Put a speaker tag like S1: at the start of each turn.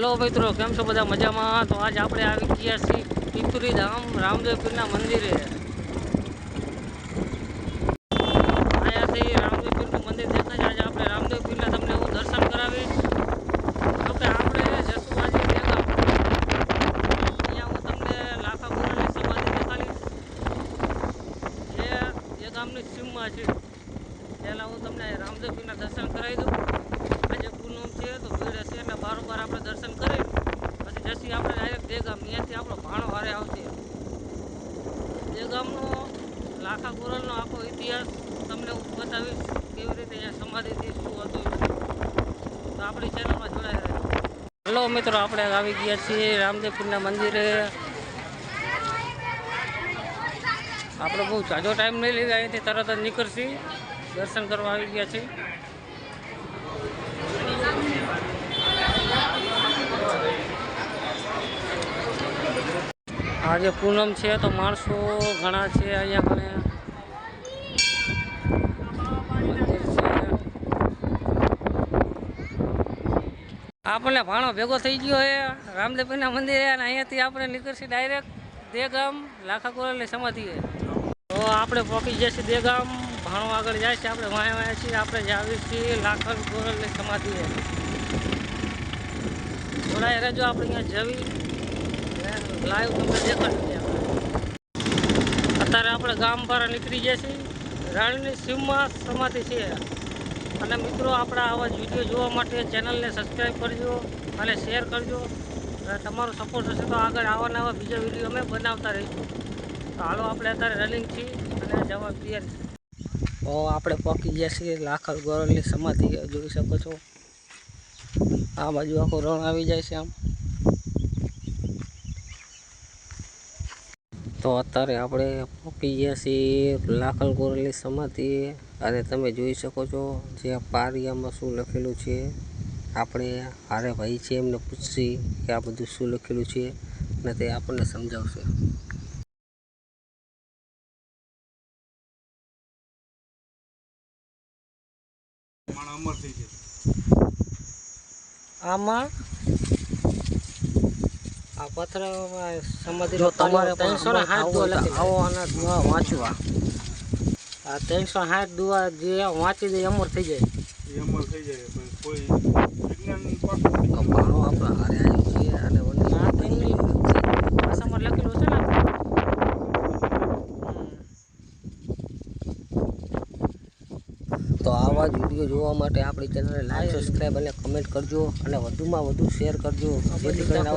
S1: Hello मित्रों, केम छो बधा मजामां। तो आज આપણે આવી ગયા છીએ પિપરી ધામ રામદેવ પીરના મંદિરે। અહીંયાથી રામદેવ પીરનું મંદિર દેખાય છે। આજે આપણે રામદેવ પીરના તમને હું દર્શન કરાવી। તો કે આપણે જસુવાજી દેગામ, અહીંયા હું તમને લાખા ગોરની સમાધિ દેખાડીશ, જે દેગામની સીમમાં છે। પહેલાં હું તમને રામદેવ પીરના દર્શન કરાવી દઉં। આજે પૂનમ છે તો ભીડ હશે એટલે બારોબાર આપણે દર્શન કરી પછી જશી આપણે ડાયરેક્ટ દેગામ। અહીંયાથી આપણો ભાણો હારે આવશે। દેગામનો લાખા ગોરલનો આખો ઇતિહાસ તમને હું બતાવીશ, કેવી રીતે અહીંયા સમાધિથી શું હતું। તો આપણી ચેનલમાં જોડાઈ રહ્યો। હલો મિત્રો, આપણે આવી ગયા છીએ રામદેવપીરના મંદિરે। આપણે બહુ જાજો ટાઈમ નહીં લીધા, અહીંથી તરત જ નીકળશી, દર્શન કરવા આવી ગયા છીએ। આજે પૂનમ છે તો માણસો ઘણા છે અહીંયા કને મંદિર છે। આપણને ભાણો ભેગો થઈ ગયો છે રામદેવપીરના મંદિરે અને અહીંયાથી આપણે નીકળશી ડાયરેક્ટ દેગામ લાખા ગોરલની સમાધિએ। તો આપણે પહોંચી જઈએ છીએ દેગામ, ભાણો આગળ જાય છે, આપણે વાયા છીએ, આપણે જાવી છીએ લાખા ગોરલની સમાધિએ। જોડાઈ રહેજો, આપણે અહીંયા જવી લાઈવ તમને દેખાડી। અત્યારે આપણે ગામ બહાર નીકળી ગયા છીએ, રણની સીમમાં સમાધિ છે। અને મિત્રો, આપણા આવા જ વિડીયો જોવા માટે ચેનલને સબસ્ક્રાઈબ કરજો અને શેર કરજો। અને તમારો સપોર્ટ હશે તો આગળ આવા નવા બીજા વિડીયો અમે બનાવતા રહીશું। તો હાલો, આપણે અત્યારે રનિંગ છીએ અને જવા તૈયાર છીએ। તો આપણે પહોંચી ગયા છીએ લાખા ગોરલની સમાધિ, જોઈ શકો છો। આ બાજુ આખો રણ આવી જાય છે આમ। તો અત્યારે આપણે પહોંચી ગયા છીએ લાખા ગોરલની સમાધિ અને તમે જોઈ શકો છો જે પારિયામાં શું લખેલું છે। આપણે હારે ભાઈ છે, એમને પૂછશી કે આ બધું શું લખેલું છે અને તે આપણને સમજાવશે। આમાં આ પથ્થર સમાધિ જો તમારે 360 આવો અને વાંચવા, આ 360 દુઆ જે વાંચી દે અમર થઈ જાય,
S2: અમર થઈ જાય। પણ કોઈ વિજ્ઞાન
S1: ભાણો આપણે હારે આવ્યો છે અને આ તેમની ભાષામાં લખેલું છે ને। તો આવા જ વિડીયો જોવા માટે આપણી ચેનલને લાઈક, સબસ્ક્રાઈબ અને કમેન્ટ કરજો અને વધુમાં વધુ શેર કરજો, જેથી કરીને